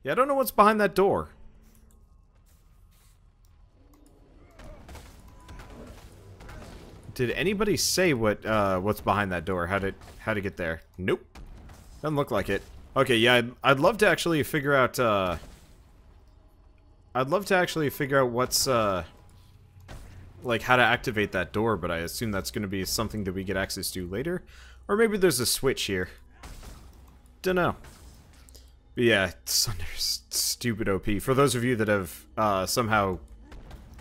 Yeah, I don't know what's behind that door. Did anybody say what's behind that door? How to get there? Nope. Doesn't look like it. Okay, yeah, I'd love to actually figure out what's like how to activate that door, but I assume that's going to be something that we get access to later, or maybe there's a switch here. Dunno. But yeah, Sunder's stupid OP. For those of you that have somehow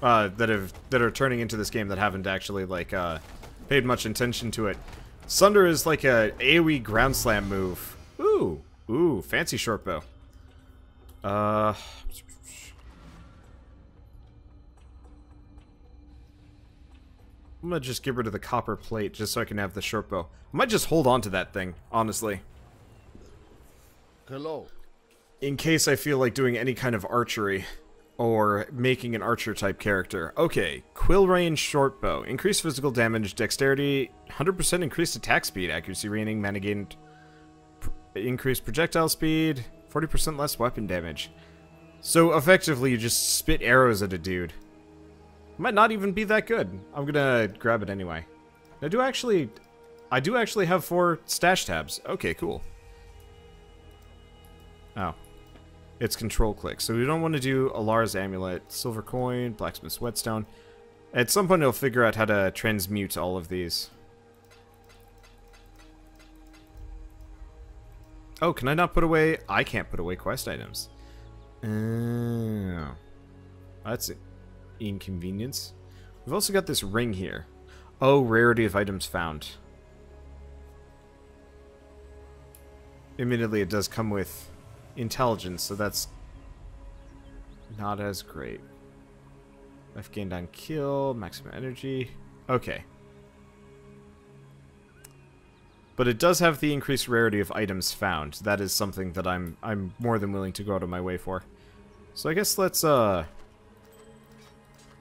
that are turning into this game that haven't actually like paid much attention to it, Sunder is like a AoE ground slam move. Ooh, fancy short bow. I'm gonna just get rid of the copper plate just so I can have the short bow. I might just hold on to that thing, honestly. Hello. In case I feel like doing any kind of archery. Or making an archer type character. Okay, quill range short bow. Increased physical damage, dexterity, 100% increased attack speed, accuracy rating, mana gained, increased projectile speed, 40% less weapon damage. So effectively you just spit arrows at a dude. Might not even be that good. I'm gonna grab it anyway. I do actually have 4 stash tabs. Okay, cool. Oh. It's control click. So we don't want to do Alar's Amulet, Silver Coin, Blacksmith's Whetstone. At some point I'll figure out how to transmute all of these. Oh, can I not put away... I can't put away quest items. Oh. That's an inconvenience. We've also got this ring here. Oh, rarity of items found. Admittedly, it does come with intelligence, so that's not as great. Life gained on kill, maximum energy. Okay. But it does have the increased rarity of items found. That is something that I'm more than willing to go out of my way for. So I guess let's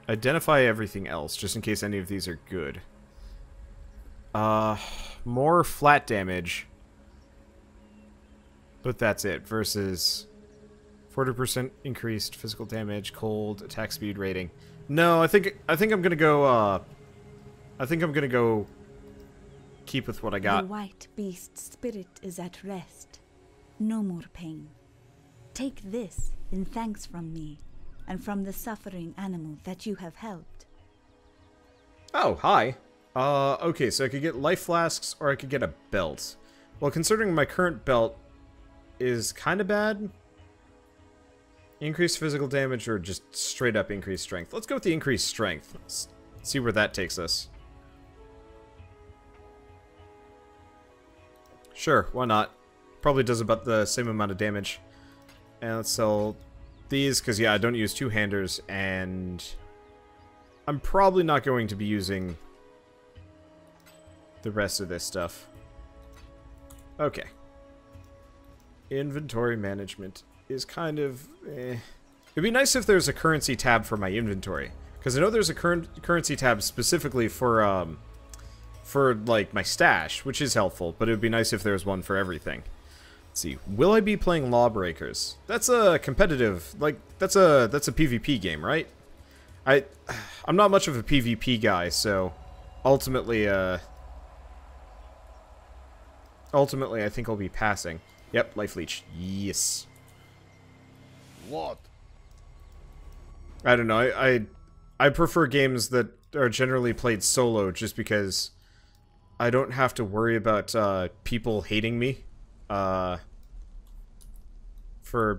identify everything else, just in case any of these are good. More flat damage. But that's it, versus 40% increased physical damage, cold, attack speed rating. No, I think I'm gonna go keep with what I got. The white beast's spirit is at rest. No more pain. Take this in thanks from me, and from the suffering animal that you have helped. Oh, hi. Okay, so I could get life flasks, or I could get a belt. Well, considering my current belt is kind of bad. Increased physical damage or just straight up increased strength? Let's go with the increased strength. Let's see where that takes us. Sure, why not? Probably does about the same amount of damage. And let's sell these, because yeah, I don't use two-handers, and I'm probably not going to be using the rest of this stuff. Okay. Inventory management is kind of eh. It'd be nice if there's a currency tab for my inventory, because I know there's a currency tab specifically for like my stash, which is helpful, but it would be nice if there was one for everything. Let's see. Will I be playing Lawbreakers? That's a competitive, like that's a PvP game, right? I'm not much of a PvP guy, so ultimately I think I'll be passing. Yep, life leech. Yes. What? I don't know. I prefer games that are generally played solo, just because I don't have to worry about people hating me for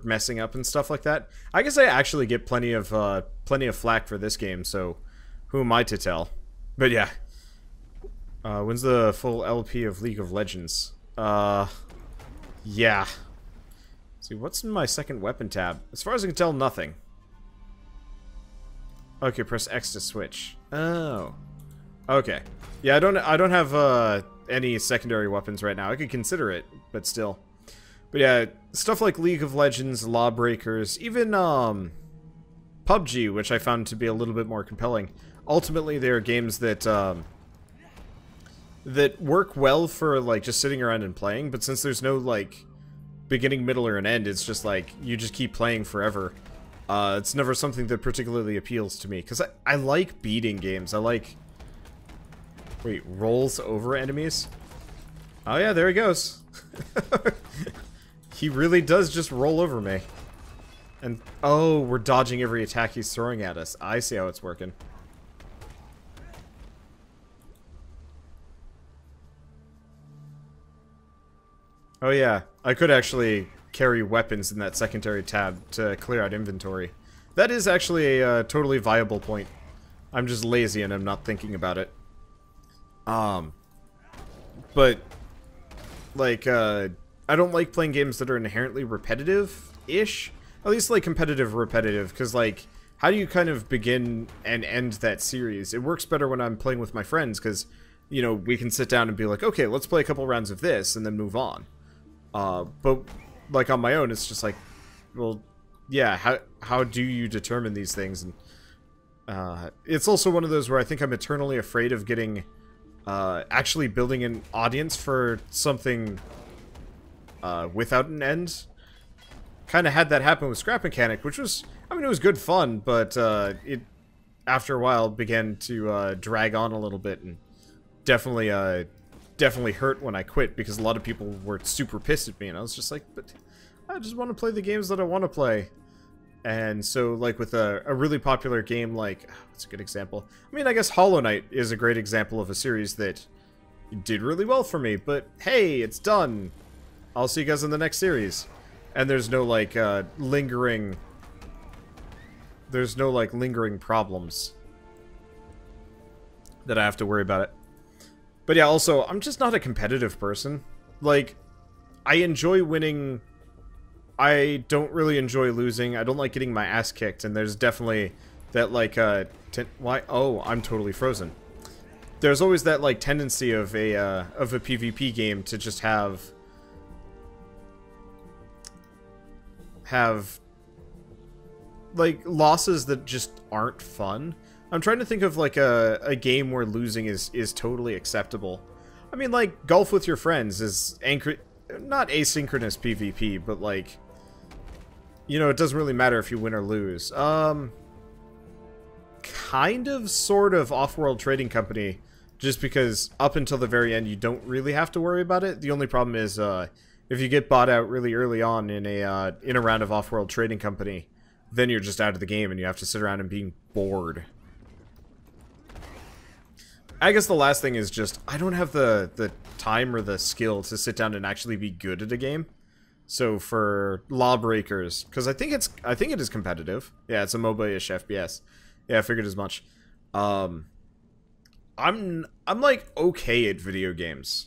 messing up and stuff like that. I guess I actually get plenty of flack for this game, so who am I to tell? But yeah. When's the full LP of League of Legends? Yeah. Let's see, what's in my second weapon tab? As far as I can tell, nothing. Okay, press X to switch. Oh. Okay. Yeah, I don't have any secondary weapons right now. I could consider it, but still. But yeah, stuff like League of Legends, Lawbreakers, even PUBG, which I found to be a little bit more compelling. Ultimately, they are games that that work well for like just sitting around and playing, but since there's no like beginning, middle, or an end. It's just like, you just keep playing forever. It's never something that particularly appeals to me, because I like beating games. I like... Wait, rolls over enemies? Oh yeah, there he goes. He really does just roll over me. And, oh, we're dodging every attack he's throwing at us. I see how it's working. Oh yeah, I could actually carry weapons in that secondary tab to clear out inventory. That is actually a totally viable point. I'm just lazy and I'm not thinking about it. But, like, I don't like playing games that are inherently repetitive-ish. At least, like, competitive repetitive, because, like, how do you kind of begin and end that series? It works better when I'm playing with my friends, because, you know, we can sit down and be like, okay, let's play a couple rounds of this, and then move on. But, like, on my own, it's just like, well, yeah, how do you determine these things? And, it's also one of those where I think I'm eternally afraid of getting, actually building an audience for something, without an end. Kind of had that happen with Scrap Mechanic, which was, I mean, it was good fun, but, it, after a while, began to, drag on a little bit, and definitely hurt when I quit, because a lot of people were super pissed at me, and I was just like, but I just want to play the games that I want to play. And so, like, with a really popular game like, what's a good example? I mean, I guess Hollow Knight is a great example of a series that did really well for me, but hey, it's done. I'll see you guys in the next series. And there's no, like, lingering... There's no, like, lingering problems that I have to worry about it. But yeah, also, I'm just not a competitive person. Like, I enjoy winning. I don't really enjoy losing. I don't like getting my ass kicked, and there's definitely that, like, why? Oh, I'm totally frozen. There's always that, like, tendency of a PvP game to just have, like, losses that just aren't fun. I'm trying to think of, like, a game where losing is totally acceptable. I mean, like, golf with your friends is not asynchronous PvP, but, like, you know, it doesn't really matter if you win or lose. Kind of, sort of, Off-World Trading Company, just because up until the very end, you don't really have to worry about it. The only problem is, if you get bought out really early on in a round of Off-World Trading Company, then you're just out of the game and you have to sit around and being bored. I guess the last thing is just, I don't have the time or the skill to sit down and actually be good at a game. So for Lawbreakers, because I think it is competitive. Yeah, it's a MOBA-ish FPS. Yeah, I figured as much. I'm like okay at video games.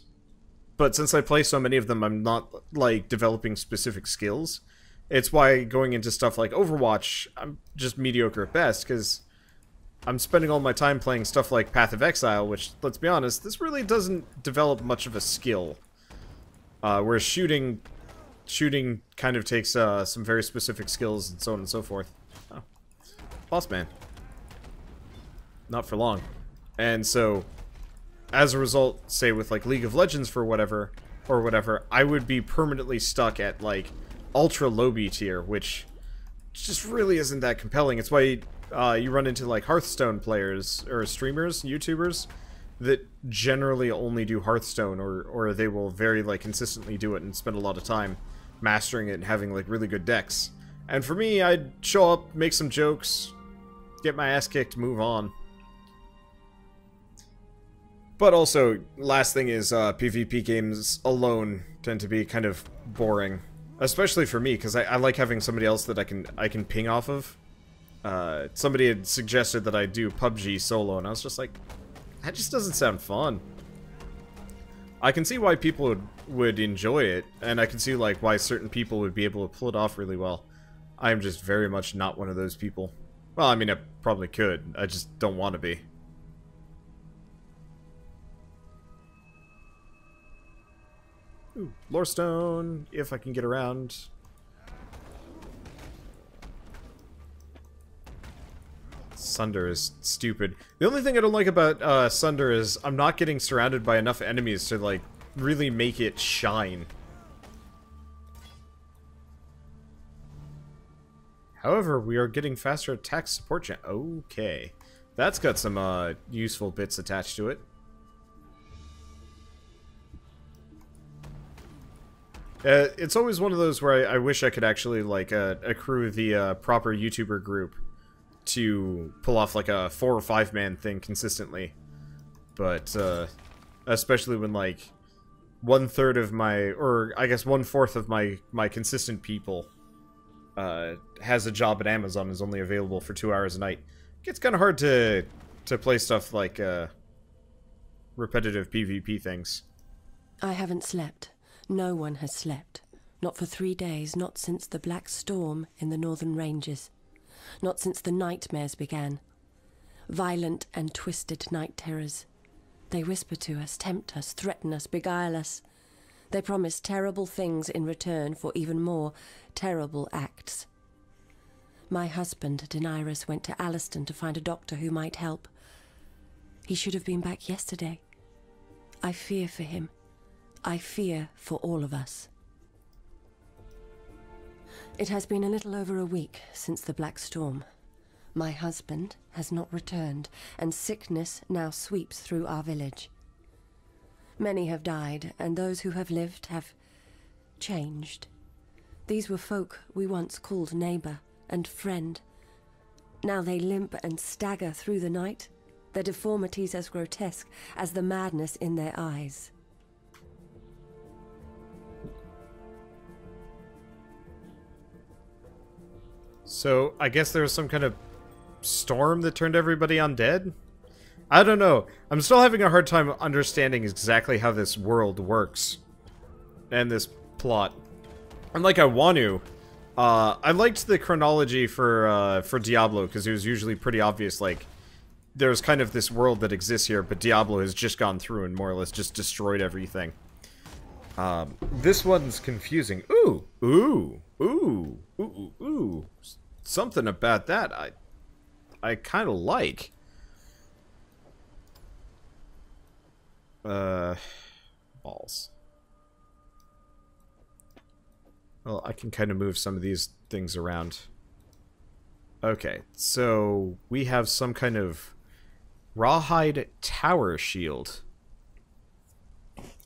But since I play so many of them, I'm not, like, developing specific skills. It's why going into stuff like Overwatch, I'm just mediocre at best, because I'm spending all my time playing stuff like Path of Exile, which, let's be honest, this really doesn't develop much of a skill. Whereas shooting kind of takes some very specific skills and so on and so forth. Oh. Boss man. Not for long. And so, as a result, say with, like, League of Legends or whatever, I would be permanently stuck at, like, ultra low B tier, which just really isn't that compelling. It's why you run into, like, Hearthstone players, or streamers, YouTubers, that generally only do Hearthstone, or they will very, like, consistently do it and spend a lot of time mastering it and having, like, really good decks. And for me, I'd show up, make some jokes, get my ass kicked, move on. But also, last thing is, PvP games alone tend to be kind of boring. Especially for me, because I like having somebody else that I can ping off of. Somebody had suggested that I do PUBG solo, and I was just like, that just doesn't sound fun. I can see why people would enjoy it, and I can see, like, why certain people would be able to pull it off really well. I am just very much not one of those people. Well, I mean, I probably could. I just don't want to be. Ooh, Lorestone, if I can get around. Sunder is stupid. The only thing I don't like about Sunder is I'm not getting surrounded by enough enemies to, like, really make it shine. However, we are getting faster attack support Okay. That's got some useful bits attached to it. It's always one of those where I wish I could actually, like, accrue the proper YouTuber group to pull off, like, a 4 or 5 man thing consistently. But, especially when, like, 1/3 of my, or I guess 1/4 of my consistent people has a job at Amazon, is only available for 2 hours a night. It gets kind of hard to play stuff like repetitive PvP things. I haven't slept. No one has slept. Not for 3 days, not since the black storm in the northern ranges. Not since the nightmares began. Violent and twisted night terrors. They whisper to us, tempt us, threaten us, beguile us. They promise terrible things in return for even more terrible acts. My husband, Daenerys, went to Alliston to find a doctor who might help. He should have been back yesterday. I fear for him. I fear for all of us. It has been a little over a week since the Black Storm. My husband has not returned, and sickness now sweeps through our village. Many have died, and those who have lived have changed. These were folk we once called neighbor and friend. Now they limp and stagger through the night, their deformities as grotesque as the madness in their eyes. So, I guess there was some kind of storm that turned everybody undead? I don't know. I'm still having a hard time understanding exactly how this world works. And this plot. Unlike I want to, I liked the chronology for Diablo, because it was usually pretty obvious, like, there's kind of this world that exists here, but Diablo has just gone through and more or less just destroyed everything. This one's confusing. Ooh! Ooh! Ooh! Ooh! Ooh! Something about that I kind of like. Balls. Well, I can kind of move some of these things around. Okay, so we have some kind of rawhide tower shield.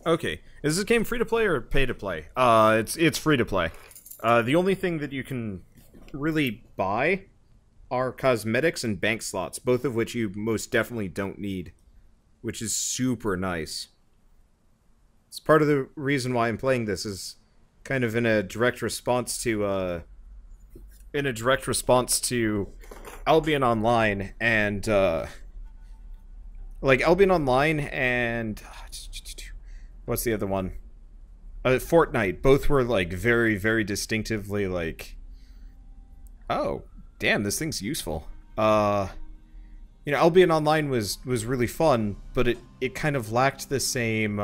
Okay, is this game free to play or pay to play? It's free to play. The only thing that you can really buy are cosmetics and bank slots, both of which you most definitely don't need, which is super nice. It's part of the reason why I'm playing this, is kind of in a direct response to Albion Online and like Albion Online and what's the other one? Fortnite. Both were like very, very distinctively like, oh, damn, this thing's useful. You know, Albion Online was really fun, but it kind of lacked the same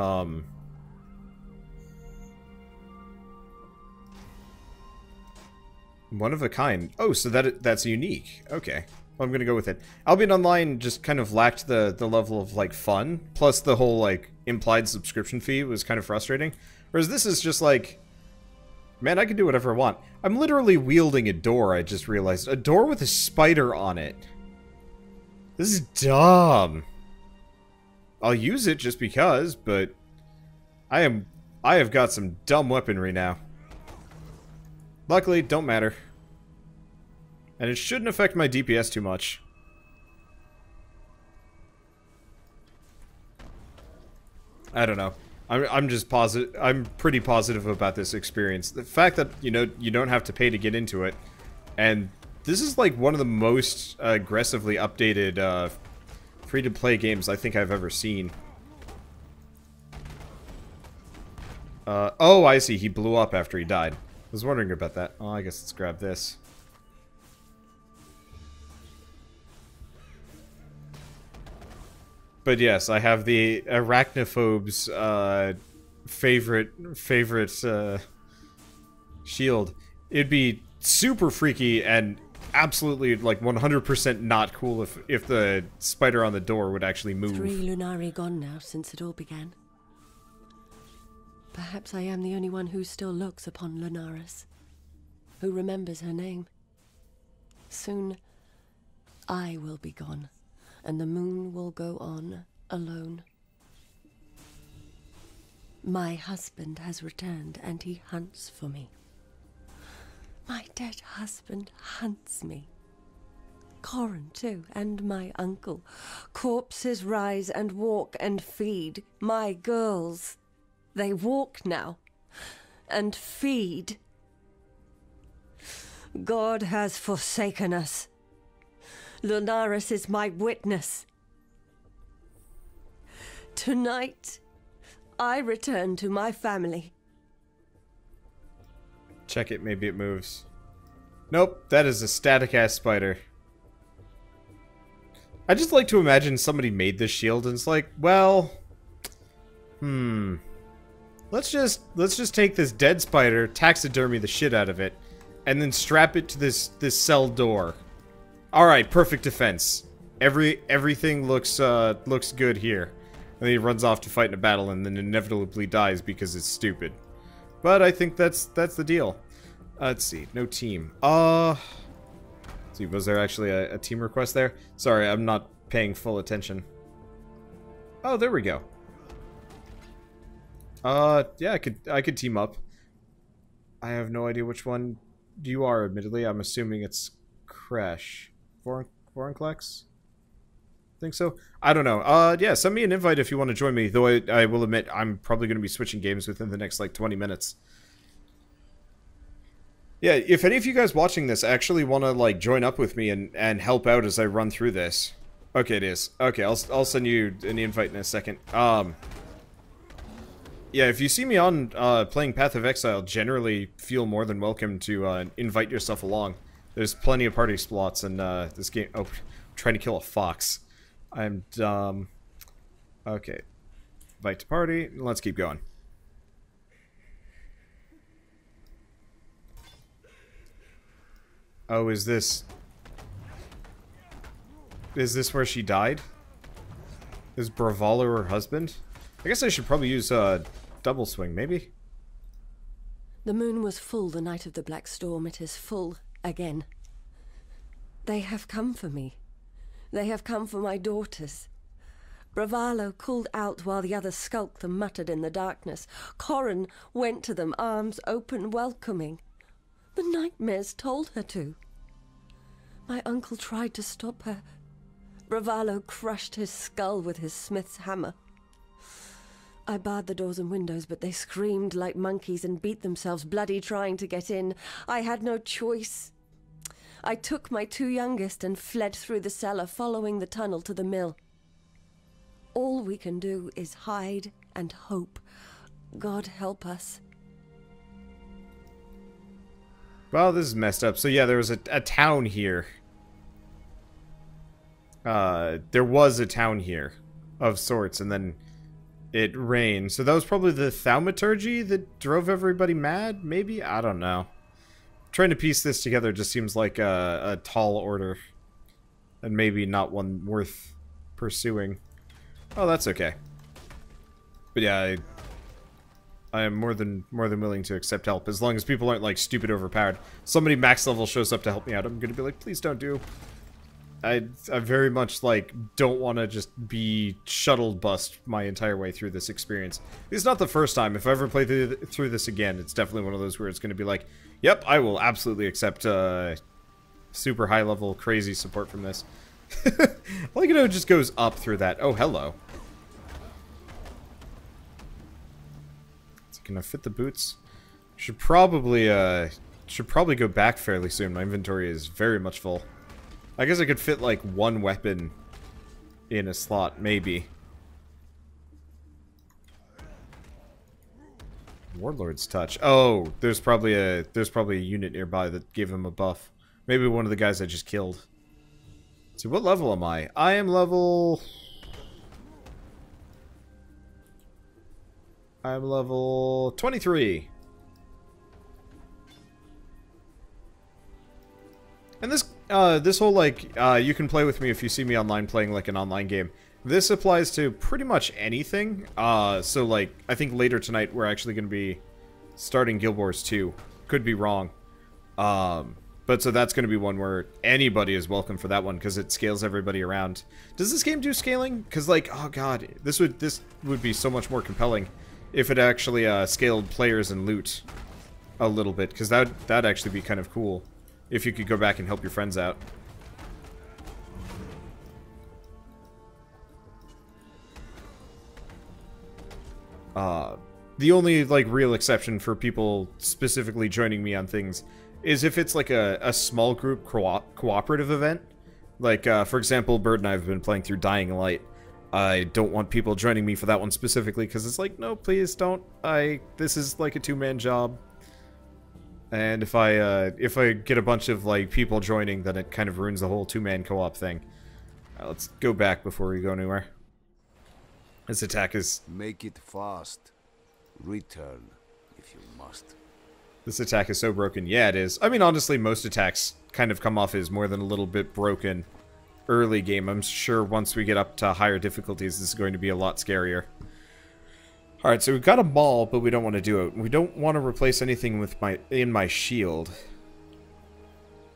one of a kind. Oh, so that's unique. Okay. Well, I'm gonna go with it. Albion Online just kind of lacked the level of, like, fun. Plus the whole, like, implied subscription fee was kind of frustrating. Whereas this is just like, man, I can do whatever I want. I'm literally wielding a door, I just realized. A door with a spider on it. This is dumb. I'll use it just because, but I have got some dumb weaponry now. Luckily, don't matter. And it shouldn't affect my DPS too much. I don't know. I'm just positive. I'm pretty positive about this experience. The fact that, you know, you don't have to pay to get into it, and this is like one of the most aggressively updated free-to-play games I think I've ever seen. Oh, I see. He blew up after he died. I was wondering about that. Oh, I guess let's grab this. But yes, I have the arachnophobes' favorite shield. It'd be super freaky and absolutely, like, 100% not cool if the spider on the door would actually move. 3 Lunari gone now since it all began. Perhaps I am the only one who still looks upon Lunaris, who remembers her name. Soon I will be gone, and the moon will go on alone. My husband has returned, and he hunts for me. My dead husband hunts me. Corin, too, and my uncle. Corpses rise and walk and feed. My girls, they walk now and feed. God has forsaken us. Lunaris is my witness. Tonight, I return to my family. Check it, maybe it moves. Nope, that is a static-ass spider. I just like to imagine somebody made this shield and it's like, well, let's just take this dead spider, taxidermy the shit out of it, and then strap it to this cell door. All right, perfect defense. Everything looks good here. And then he runs off to fight in a battle and then inevitably dies because it's stupid. But I think that's the deal. Let's see, no team. See, was there actually a team request there? Sorry, I'm not paying full attention. Oh, there we go. Yeah, I could team up. I have no idea which one you are, admittedly. I'm assuming it's Crash. Vorinclex? Think so? I don't know. Yeah, send me an invite if you want to join me, though I will admit I'm probably going to be switching games within the next, like, 20 minutes. Yeah, if any of you guys watching this actually want to, like, join up with me and help out as I run through this. Okay, it is. Okay, I'll send you an invite in a second. Yeah, if you see me on playing Path of Exile, generally feel more than welcome to invite yourself along. There's plenty of party slots in this game. Oh, I'm trying to kill a fox. I'm dumb. Okay. Invite to party. Let's keep going. Oh, is this where she died? Is Bravalo her husband? I guess I should probably use double swing, maybe? The moon was full the night of the black storm. It is full again. They have come for me. They have come for my daughters. Bravalo called out while the others skulked and muttered in the darkness. Corin went to them, arms open, welcoming. The nightmares told her to. My uncle tried to stop her. Bravalo crushed his skull with his smith's hammer. I barred the doors and windows, but they screamed like monkeys and beat themselves bloody trying to get in. I had no choice. I took my two youngest and fled through the cellar, following the tunnel to the mill. All we can do is hide and hope. God help us. Well, this is messed up. So yeah, there was a town here. There was a town here of sorts, and then it rained. So that was probably the thaumaturgy that drove everybody mad, maybe? I don't know. Trying to piece this together just seems like a tall order. And maybe not one worth pursuing. Oh, that's okay. But yeah, I am more than willing to accept help, as long as people aren't, like, stupid overpowered. Somebody max level shows up to help me out, I'm gonna be like, please don't do. I very much, like, don't want to just be shuttle bust my entire way through this experience. It's not the first time. If I ever play through this again, it's definitely one of those where it's gonna be like, yep, I will absolutely accept super high level crazy support from this. Like, it just goes up through that. Oh, hello. Can I fit the boots? Should probably go back fairly soon. My inventory is very much full. I guess I could fit like one weapon in a slot, maybe. Warlord's touch. Oh, there's probably a unit nearby that gave him a buff. Maybe one of the guys I just killed. Let's see, what level am I? I am level... I'm level 23. And this whole, like, you can play with me if you see me online playing, like, an online game. This applies to pretty much anything. So, like, I think later tonight we're actually going to be starting Guild Wars 2. Could be wrong. But so that's going to be one where anybody is welcome for that one, because it scales everybody around. Does this game do scaling? Because, like, oh god, this would be so much more compelling if it actually scaled players and loot a little bit, because that'd actually be kind of cool if you could go back and help your friends out. The only, like, real exception for people specifically joining me on things is if it's, like, a small group cooperative event. Like, for example, Bird and I have been playing through Dying Light. I don't want people joining me for that one specifically, because it's like, no, please don't. This is, like, a two-man job. And if I get a bunch of, like, people joining, then it kind of ruins the whole two-man co-op thing. Let's go back before we go anywhere. This attack is... Make it fast. Return, if you must. This attack is so broken. Yeah, it is. I mean, honestly, most attacks kind of come off as more than a little bit broken early game. I'm sure once we get up to higher difficulties, this is going to be a lot scarier. Alright, so we've got a maul, but we don't want to do it. We don't want to replace anything with my shield.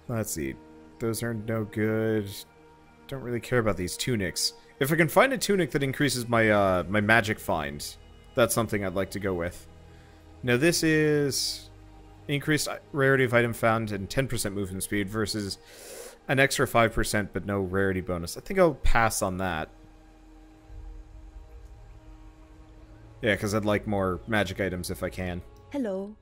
Let's see. Those are no good. Don't really care about these tunics. If I can find a tunic that increases my my magic find, that's something I'd like to go with. Now this is increased rarity of item found and 10% movement speed versus an extra 5% but no rarity bonus. I think I'll pass on that. Yeah, because I'd like more magic items if I can. Hello.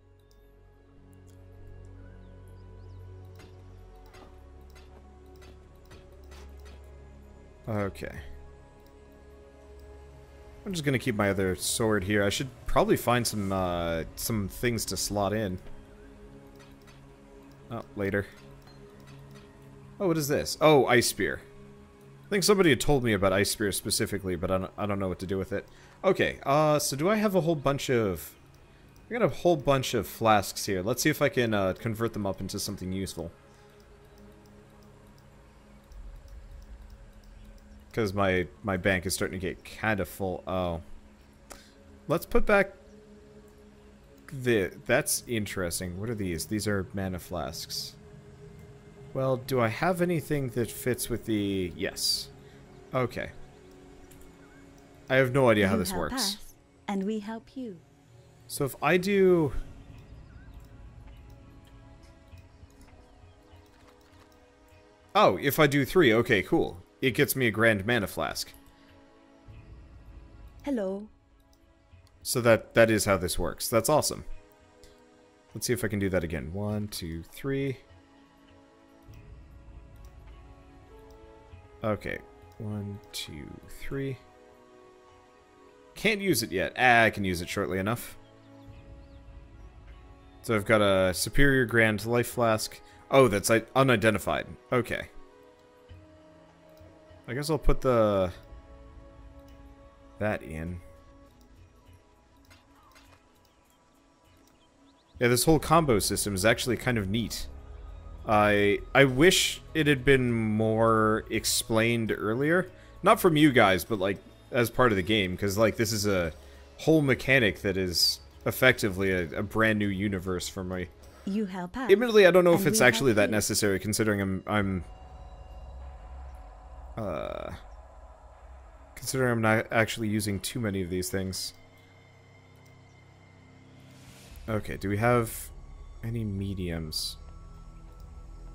Okay. I'm just gonna keep my other sword here. I should probably find some things to slot in. Oh, later. Oh, what is this? Oh, Ice Spear. I think somebody had told me about Ice Spear specifically, but I don't know what to do with it. Okay, so do I have a whole bunch of... I got a whole bunch of flasks here. Let's see if I can convert them up into something useful. Because my bank is starting to get kind of full. Oh. Let's put back... That's interesting. What are these? These are mana flasks. Well, do I have anything that fits with the... Yes. Okay. I have no idea how this works. Us, and we help you. So if I do... Oh, if I do 3, okay, cool. It gets me a grand mana flask. Hello. So that is how this works. That's awesome. Let's see if I can do that again. 1, 2, 3. Okay. 1, 2, 3. Can't use it yet. I can use it shortly enough. So I've got a superior grand life flask. Oh, that's unidentified. Okay. I guess I'll put that in. Yeah, this whole combo system is actually kind of neat. I wish it had been more explained earlier. Not from you guys, but like as part of the game, because like this is a whole mechanic that is effectively a brand new universe for me. You help out. Admittedly, I don't know if it's actually that necessary, considering I'm not actually using too many of these things. Okay, do we have any mediums?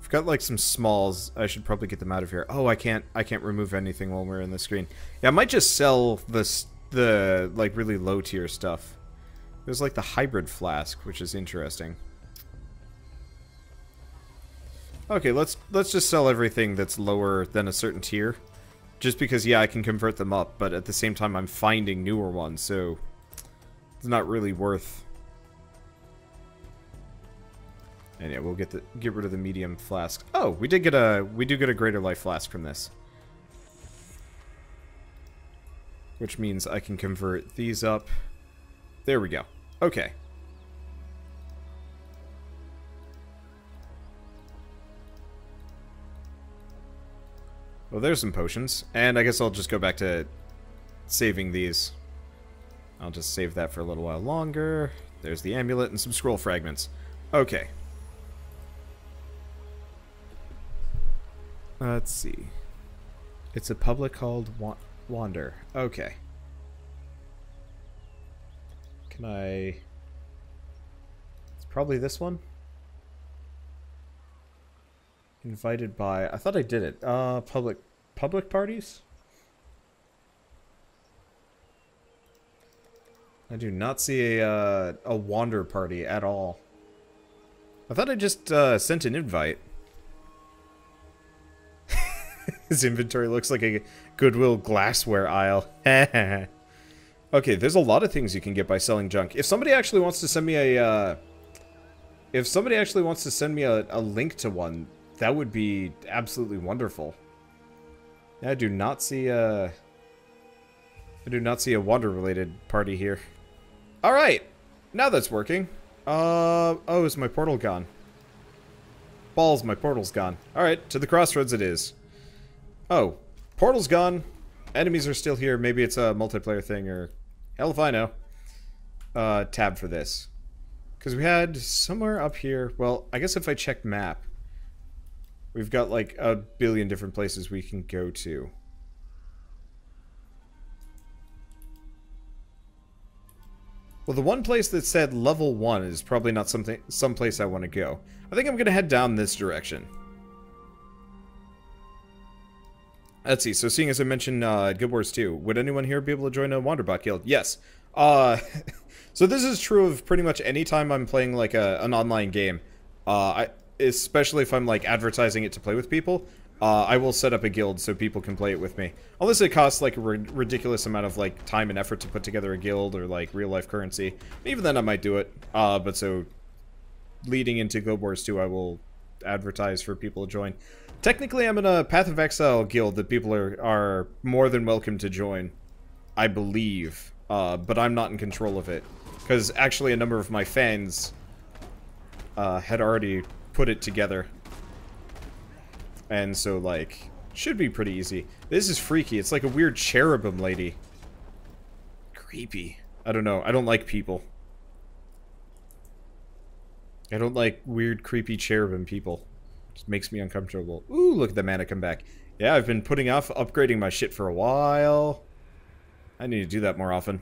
I've got like some smalls. I should probably get them out of here. Oh, I can't remove anything while we're in the screen. Yeah, I might just sell the like really low tier stuff. There's like the hybrid flask, which is interesting. Okay, let's just sell everything that's lower than a certain tier. Just because, yeah, I can convert them up, but at the same time I'm finding newer ones, so it's not really worth. And yeah, we'll get rid of the medium flask. Oh, we do get a greater life flask from this. Which means I can convert these up. There we go. Okay. Well, there's some potions. And I guess I'll just go back to saving these. I'll just save that for a little while longer. There's the amulet and some scroll fragments. Okay. Let's see. It's a public called Wander. Okay. Can I... It's probably this one? Invited by... I thought I did it. Public parties? I do not see a Wander party at all. I thought I just sent an invite. His inventory looks like a Goodwill glassware aisle. Okay, there's a lot of things you can get by selling junk. If somebody actually wants to send me a link to one, that would be absolutely wonderful. I do not see a Wander-related party here. All right, now that's working. Oh, is my portal gone? Balls, my portal's gone. All right, to the crossroads it is. Oh, portal's gone. Enemies are still here. Maybe it's a multiplayer thing, or hell if I know. Tab for this. Because we had somewhere up here... Well, I guess if I check map, we've got like a billion different places we can go to. Well, the one place that said level 1 is probably not some place I want to go. I think I'm going to head down this direction. Let's see, so seeing as I mentioned Guild Wars 2, would anyone here be able to join a Wanderbot guild? Yes. So this is true of pretty much any time I'm playing like an online game. Especially if I'm like advertising it to play with people, I will set up a guild so people can play it with me. Unless it costs like a ridiculous amount of like time and effort to put together a guild or like real life currency. Even then I might do it. But so leading into Guild Wars 2, I will advertise for people to join. Technically, I'm in a Path of Exile guild that people are more than welcome to join, I believe. But I'm not in control of it. Because actually a number of my fans had already put it together. And so, like, should be pretty easy. This is freaky. It's like a weird cherubim lady. Creepy. I don't know. I don't like people. I don't like weird, creepy cherubim people. Just makes me uncomfortable. Ooh, look at the mana come back. Yeah, I've been putting off upgrading my shit for a while. I need to do that more often.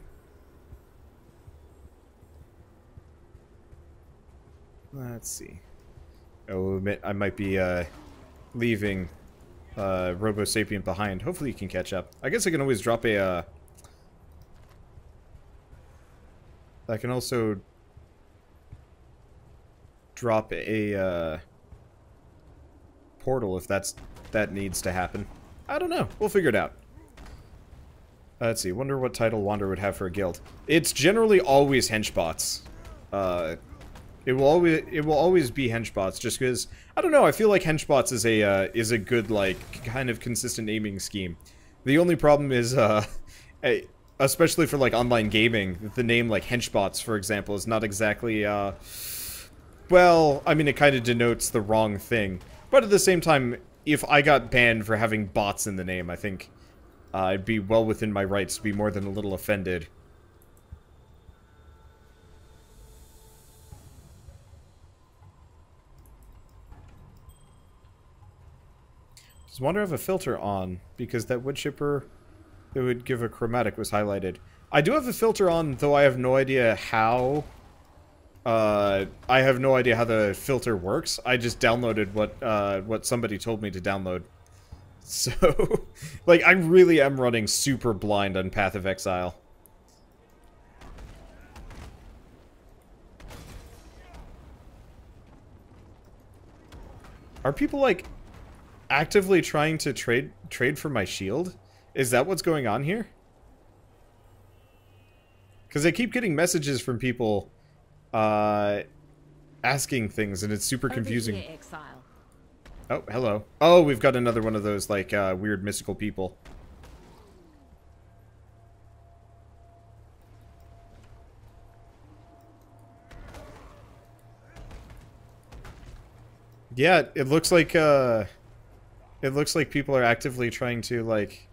Let's see. I will admit I might be leaving Robo Sapient behind. Hopefully you can catch up. I guess I can always drop a I can also drop a portal if that needs to happen. I don't know. We'll figure it out. Let's see. Wonder what title Wander would have for a guild. It's generally always henchbots. It will always be henchbots, just because I don't know. I feel like henchbots is a good like kind of consistent naming scheme. The only problem is especially for like online gaming, the name like henchbots, for example, is not exactly well, I mean, it kind of denotes the wrong thing. But at the same time, if I got banned for having bots in the name, I think I'd be well within my rights to be more than a little offended. Does Wander have a filter on? Because that wood chipper it would give a chromatic was highlighted. I do have a filter on, though I have no idea how. I have no idea how the filter works. I just downloaded what somebody told me to download. So, like, I really am running super blind on Path of Exile. Are people, like, actively trying to trade for my shield? Is that what's going on here? Because I keep getting messages from people asking things, and it's super confusing. Over here, Exile. Oh, hello. Oh, we've got another one of those, like, weird mystical people. Yeah, it looks like people are actively trying to, like,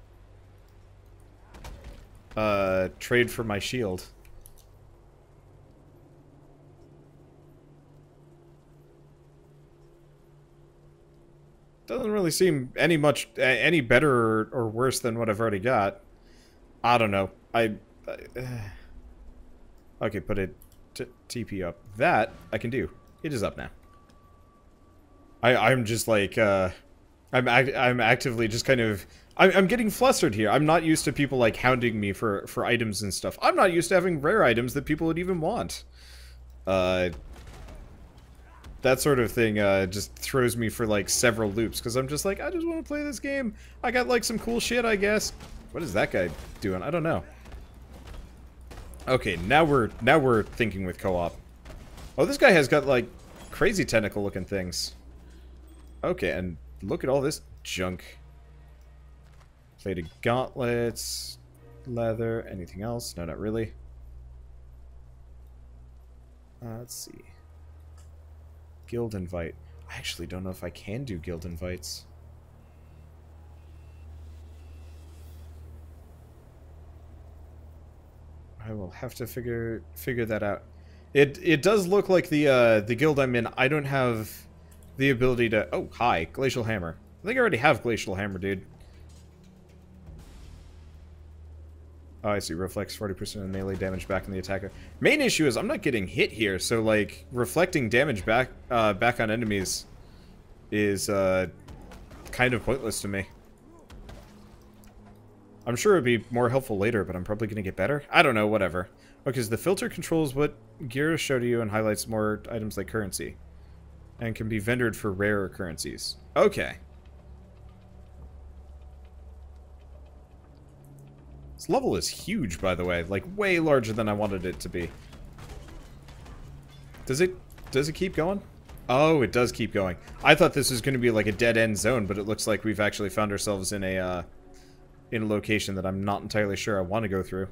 trade for my shield. Doesn't really seem any better or worse than what I've already got. I don't know. Okay, put it TP up. That I can do. It is up now. I'm just like I'm actively just kind of I'm getting flustered here. I'm not used to people like hounding me for items and stuff. I'm not used to having rare items that people would even want. That sort of thing just throws me for like several loops because I'm just like, I just want to play this game. I got like some cool shit, I guess. What is that guy doing? I don't know. Okay, now we're thinking with co-op. Oh, this guy has got like crazy tentacle looking things. Okay, and look at all this junk. Plated gauntlets, leather, anything else? No, not really. Let's see. Guild invite. I actually don't know if I can do guild invites. I will have to figure that out. It does look like the guild I'm in. I don't have the ability to. Oh, hi, Glacial Hammer. I think I already have Glacial Hammer, dude. Oh, I see. Reflects 40% of melee damage back on the attacker. Main issue is I'm not getting hit here, so like reflecting damage back on enemies is kind of pointless to me. I'm sure it'd be more helpful later, but I'm probably gonna get better. I don't know. Whatever. Okay, so the filter controls what gear is shown to you and highlights more items like currency, and can be vendored for rarer currencies. Okay. This level is huge, by the way. Like, way larger than I wanted it to be. Does it keep going? Oh, it does keep going. I thought this was going to be like a dead-end zone, but it looks like we've actually found ourselves in a location that I'm not entirely sure I want to go through.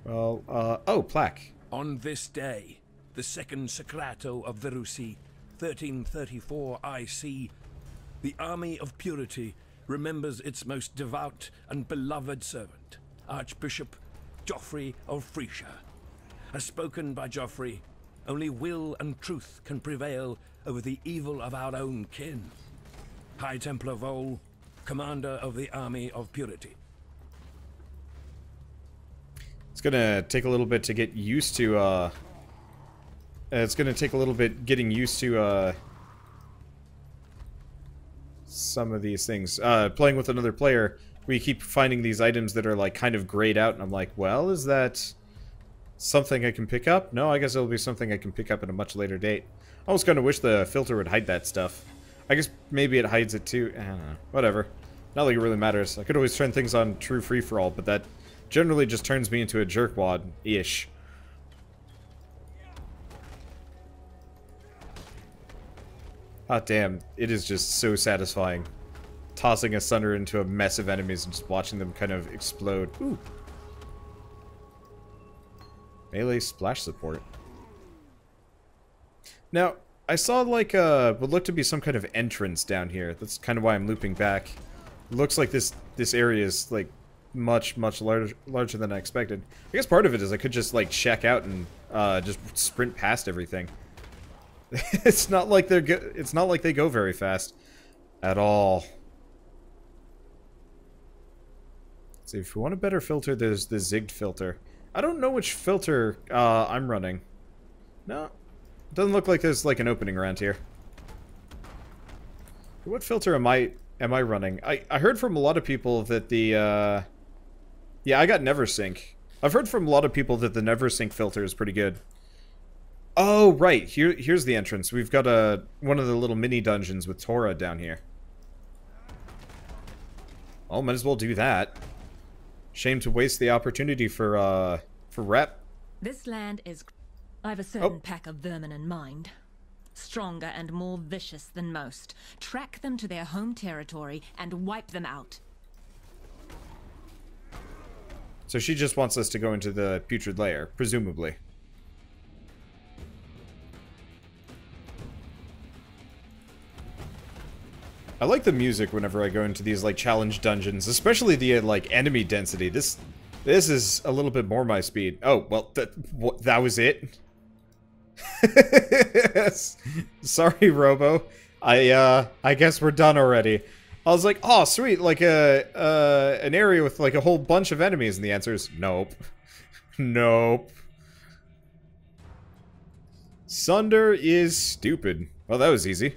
Well, oh, plaque. On this day, the second Sacrato of Verusi, 1334 IC, the Army of Purity remembers its most devout and beloved servant, Archbishop Geoffrey of Frisia. As spoken by Geoffrey, only will and truth can prevail over the evil of our own kin. High Templar Vol, commander of the Army of Purity. It's gonna take a little bit to get used to, it's gonna take a little bit getting used to, some of these things. Playing with another player, we keep finding these items that are, like, kind of grayed out, and I'm like, well, is that something I can pick up? No, I guess it'll be something I can pick up at a much later date. I almost kind of wish the filter would hide that stuff. I guess maybe it hides it too. I don't know. Whatever. Not like it really matters. I could always turn things on true free-for-all, but that generally just turns me into a jerkwad-ish. Ah, damn. It is just so satisfying. Tossing asunder into a mess of enemies and just watching them kind of explode. Ooh. Melee splash support. Now, I saw like what looked to be some kind of entrance down here. That's kind of why I'm looping back. It looks like this area is like much larger than I expected. I guess part of it is I could just like check out and just sprint past everything. It's not like they go very fast at all. So if you want a better filter, there's the zigged filter. I don't know which filter I'm running. No, doesn't look like there's like an opening around here. What filter am I running? I heard from a lot of people that the yeah, I got Neversink. I've heard from a lot of people that the Neversink filter is pretty good. Oh, right. Here's the entrance. We've got one of the little mini dungeons with Tora down here. Oh, might as well do that. Shame to waste the opportunity for rep. This land is... I've a certain pack of vermin in mind. Stronger and more vicious than most. Track them to their home territory and wipe them out. So she just wants us to go into the putrid lair, presumably. I like the music whenever I go into these like challenge dungeons, especially the like enemy density. This is a little bit more my speed. Oh, well, that was it. Sorry, Robo. I guess we're done already. I was like, oh, sweet, like an area with like a whole bunch of enemies, and the answer is nope. Nope. Sunder is stupid. Well, that was easy.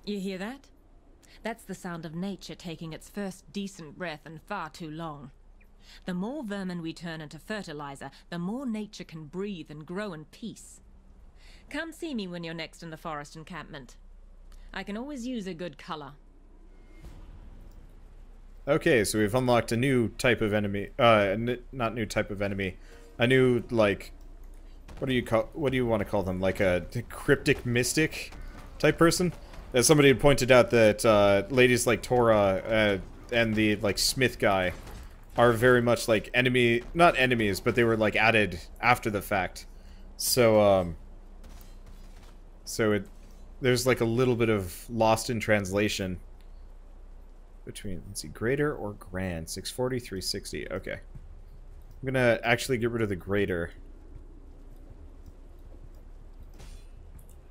You hear that? That's the sound of nature taking its first decent breath in far too long. The more vermin we turn into fertilizer, the more nature can breathe and grow in peace. Come see me when you're next in the forest encampment. I can always use a good color. Okay, so we've unlocked a new type of enemy. Not new type of enemy. A new, like, what do you want to call them? Like a cryptic mystic type person? As somebody had pointed out that ladies like Tora and the like Smith guy are very much like not enemies, but they were like added after the fact. So there's like a little bit of lost in translation between, let's see, greater or grand. 640, 360. Okay, I'm gonna actually get rid of the greater.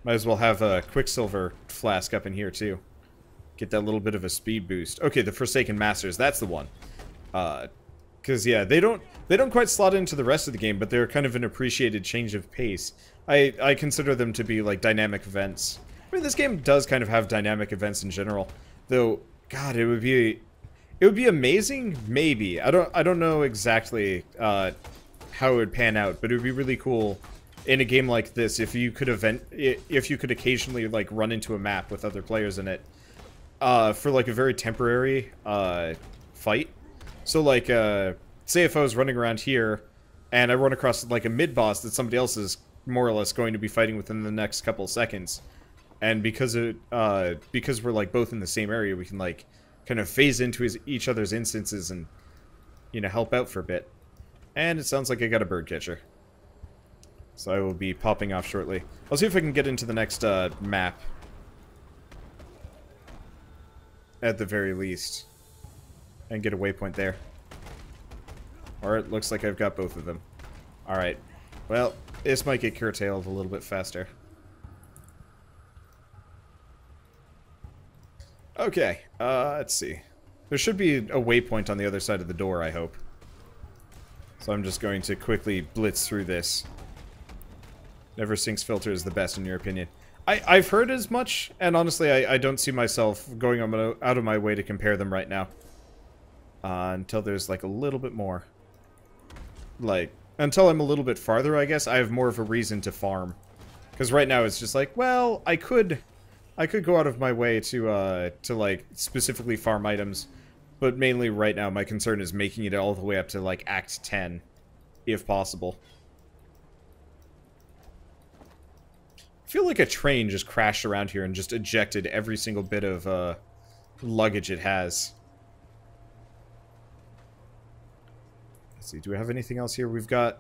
Might as well have a Quicksilver flask up in here, too. Get that little bit of a speed boost. Okay, the Forsaken Masters, that's the one. Because, yeah, they don't quite slot into the rest of the game, but they're kind of an appreciated change of pace. I consider them to be, like, dynamic events. I mean, this game does kind of have dynamic events in general. Though, God, it would be amazing, maybe. I don't know exactly how it would pan out, but it would be really cool in a game like this if you could occasionally like run into a map with other players in it for like a very temporary fight. So like say if I was running around here and I run across like a mid boss that somebody else is more or less going to be fighting within the next couple seconds, and because we're like both in the same area, we can like kind of phase into each other's instances and, you know, help out for a bit. And it sounds like I got a bird catcher. So I will be popping off shortly. I'll see if I can get into the next map. At the very least. And get a waypoint there. Or it looks like I've got both of them. Alright. Well, this might get curtailed a little bit faster. Okay, let's see. There should be a waypoint on the other side of the door, I hope. So I'm just going to quickly blitz through this. Never Sinks filter is the best in your opinion. I've heard as much, and honestly I don't see myself going out of my way to compare them right now. Until there's like a little bit more. Like, until I'm a little bit farther, I guess, I have more of a reason to farm. Because right now it's just like, well, I could go out of my way to like, specifically farm items. But mainly right now my concern is making it all the way up to like Act 10, if possible. I feel like a train just crashed around here and just ejected every single bit of luggage it has. Let's see, do we have anything else here? We've got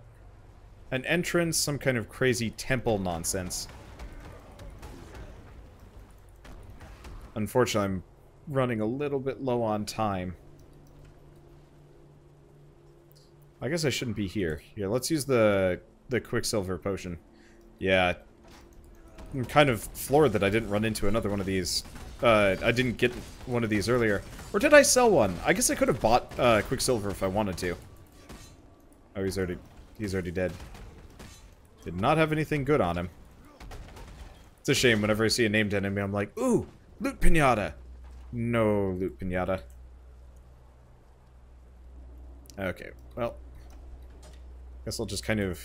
an entrance, some kind of crazy temple nonsense. Unfortunately, I'm running a little bit low on time. I guess I shouldn't be here. Yeah, let's use the Quicksilver potion. Yeah. I'm kind of floored that I didn't run into another one of these. I didn't get one of these earlier. Or did I sell one? I guess I could have bought Quicksilver if I wanted to. Oh, he's already dead. Did not have anything good on him. It's a shame whenever I see a named enemy, I'm like, ooh, loot pinata. No loot pinata. Okay, well. Guess I'll just kind of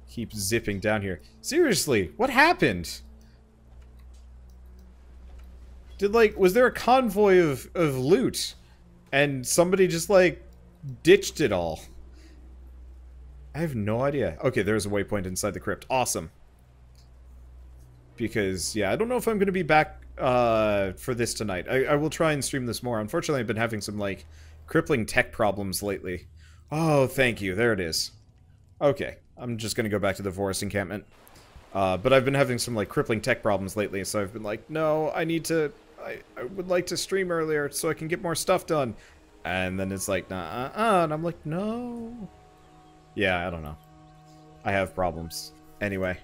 keep zipping down here. Seriously, what happened? Was there a convoy of loot? And somebody just, like, ditched it all? I have no idea. Okay, there's a waypoint inside the crypt. Awesome. Because, yeah, I don't know if I'm going to be back for this tonight. I will try and stream this more. Unfortunately, I've been having some, like, crippling tech problems lately. Oh, thank you. There it is. Okay. I'm just going to go back to the forest encampment. But I've been having some, like, crippling tech problems lately, so I've been like, no, I would like to stream earlier so I can get more stuff done. And then it's like, nah, and I'm like, no. Yeah, I don't know. I have problems. Anyway.